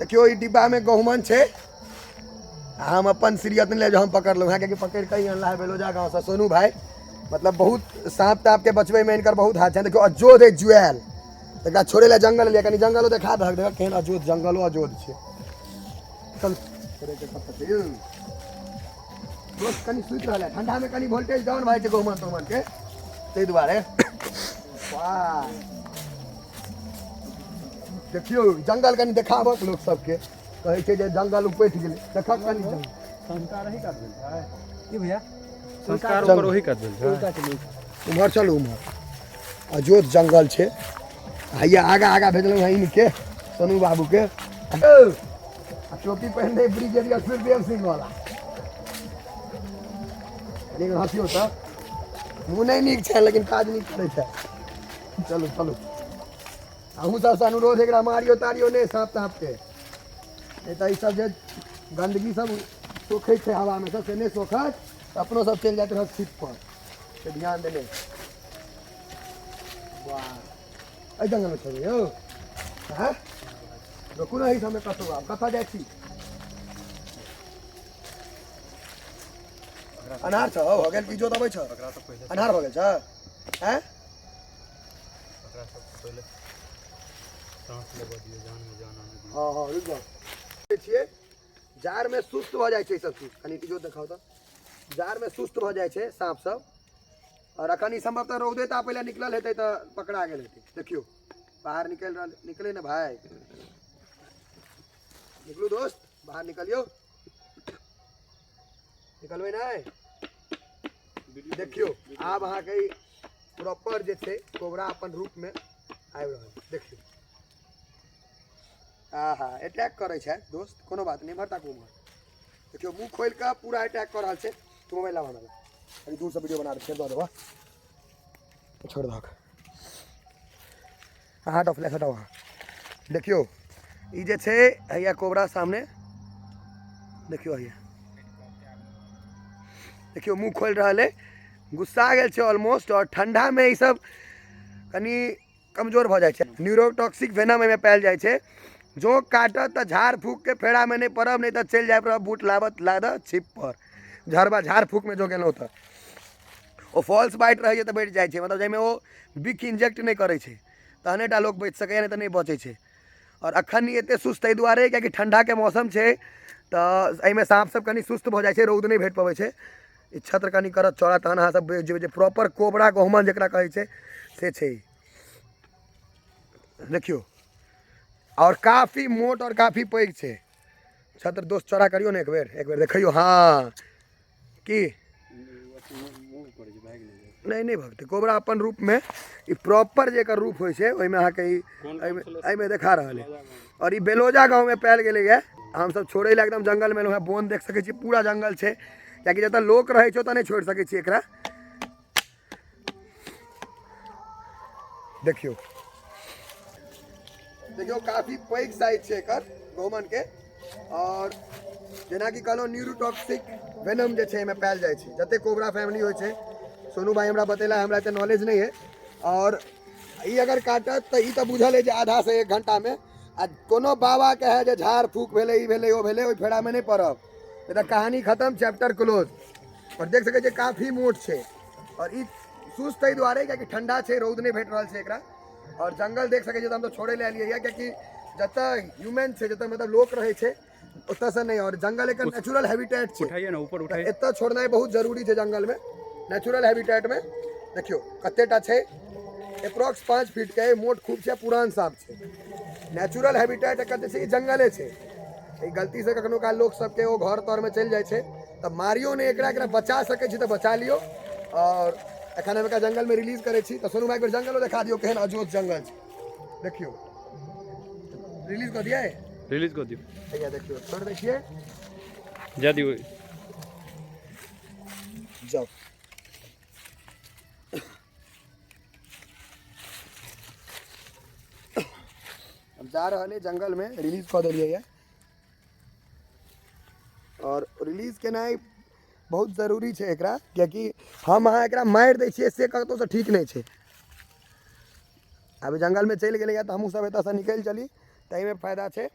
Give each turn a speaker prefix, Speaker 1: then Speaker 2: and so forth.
Speaker 1: देखियो ई डिब्बा में गहुमन छे। हम अपन सीरियत नहीं ले जो हम पकड़ लो क्या पकड़ कहीं अनला है बेलोजा गाँव से सोनू भाई मतलब बहुत सांप ताप के बचवे में इनकर बहुत हाथ है। देखियो अजोध है जुएल एक छोड़े ला जंगल लिया कहीं जंगलो देखा दे देख केहन अजोध जंगलो अजोध छे। चल छोड़े के पत्ता छे दोस्त कनी सुत रहले ठंडा में कनी वोल्टेज डाउन भाई छे गहुमन तोमन के तै दुआरे वाह देखियो जंगल कनी देखाबो लोग सबके कहे छे जे जंगल उपैठ गेलै देखक कनी
Speaker 2: संस्कार ही कर देल है की भैया
Speaker 3: संस्कार ऊपर वही कर देल है।
Speaker 1: उमर चलू उमर अजोध जंगल छे हैया आगा आगा भेजलू है इनके सोनू बाबू के टोपी पहनने ब्रिगेडियर सुरदेव सिंह वाला लेकिन हंसियो तो मुँह नहीं नीक छे लेकिन काज नहीं करे छे। चलू चलू अहूँ सबसे अनुरोध एक मारियो तारियो नहीं सांप ताप के नहीं तो सब जे गंदगी सब सोखे छे हवा में सबसे नहीं सोखत अपनों सब चल जाते हैं सीट पर तो ध्यान देने वाह अ जंगल में चले हो हाँ रुकू नहीं समय कसो आप कथा जाए छी अनार छ हो गेल बीजो दबै छ अनार हो गेल छ हैं हाँ हाँ रुक जाओ छिए जार में सुस्त भ जाय छै सब चीज कनी बीजो देखाओ तो जार में सुस्त भ जाय छै सांप सब और अखन संभवतः रौदे ता पहले निकलल हेतै तो पकड़ा गेल हेतै। देखियो बाहर निकले ना भाई निकलू दोस्त बाहर निकलियो निकलबे ना देखियो आब अहाँ के प्रॉपर जे छे कोबरा अपन रूप में आबि रहल देखियो आहा अटैक करे छे दोस्त कोनो बात नहीं भरता को देखियो मुंह खोल के पूरा अटैक कर रहल छे तू मोबाइल ला बना अभी दूर से वीडियो बना दे दो देबा छोड़ दो हाथ ऑफ लेखा हटाओ देखियो ई जे छे हैया कोबरा सामने देखियो हैया देखियो मुंह खोल रहा है गुस्सा गेल छे ऑलमोस्ट और ठंडा में ई सब कनी कमजोर भ जाय छे न्यूरोटॉक्सिक वेनम में पायल जाय छे जो काटत त झाड़ फूक के फेड़ा में नहीं पड़ब नहीं तो चल जाए पर बूट लाबत लाद छिप पर झड़बा झाड़ फूक में जो गेलो तो वो फॉल्स बाइट रहे तो बैठ जाए मतलब जैमें वो बिक इंजेक्ट नहीं करे छे तहने टा लोग बच सके नहीं तो नहीं बचे छे। और अखन एते सुस्त एहि दुआरे कि ठंडा के मौसम छे तो एहिमे सांप सब कनी सुस्त भ जाय छे रौद नहीं भेट पबै छे ई छत्र कनी करत चौड़ा तहन अहाँ सब जे प्रॉपर कोबरा गहुमन जेकरा कहै छे से छे देखियो और काफी मोट और काफी पैघ छे छत्र दोस्त चौड़ा करियो ने एक बेर देखियो हाँ की नहीं नहीं भगते कोबरा अपन रूप में ई प्रॉपर जेकर रूप होय छे ओय में अहाँ के एहि में देखा रहल है। और ई बेलोजा गांव में पायल गेलै है हम सब छोड़े ला एकदम जंगल में बोन देख सके छी पूरा जंगल छे कियाकि जतऽ लोक रहे छो त नहीं छोड़ सके छी एकरा देखियो देखियो काफी पैघ साइज छे एकर गहुमन के और जेना कि कहलो न्यूरोटॉक्सिक वेनम जे छे में पायल जाय छे जते कोबरा फैमिली होय छे सोनू भाई हमरा बतेला हमरा तो नॉलेज नहीं है। और ई अगर काटत तो ई तो बुझल है जे आधा से 1 घंटा में आ कोनो बाबा कहे जे झाड़ फूक भेले ई भेले ओ भेले ओई फेड़ा में नहीं पड़ब तो कहानी खत्म चैप्टर क्लोज। और देख सके जे काफी मोट छे और ई सुस्त एहि दुआरे कि ठंडा छे रौद नहीं भेट रहल छे एकरा और जंगल देख सके हम तो छोड़े ले आलिए क्योंकि जतऽ ह्यूमन छे जतऽ मतलब लोक रहे छे ओतऽ से नहीं और जंगल एक नेचुरल हैबिटेट छे
Speaker 3: उठाइए ना ऊपर उठाइए
Speaker 1: एतऽ छोड़ना बहुत जरूरी छे जंगल में नेचुरल हैबिटेट में देखियो कतेटा छे अप्रॉक्स 5 फीट के मोट खूब छे पुरान सांप छे नेचुरल हैबिटेट एकर जे जंगले छे गलती से कखनो का लोग सबके वो घर तर में चल जाए छे तो मारियो ने एकरा बचा सके छी तो बचा लियो। और एखन हम जंगल में रिलीज करे छी तो सोनू भाई जंगल देखा दियो केहन अजोध जंगल छे देखियो रिलीज कर दिया
Speaker 3: रिलीज कर दियो
Speaker 1: भैया देखियो छोड़ देखिए
Speaker 3: जल्दी
Speaker 1: जाओ हम जा रहे जंगल में रिलीज कर दिलिए और रिलीज केना बहुत जरूरी है एकरा क्योंकि हम अहाँ एकरा मार दै छियै से कतौ से ठीक नहीं है। अभी जंगल में चल गए तो हमहूँ सब एतऽ से निकल चली तो फायदा है।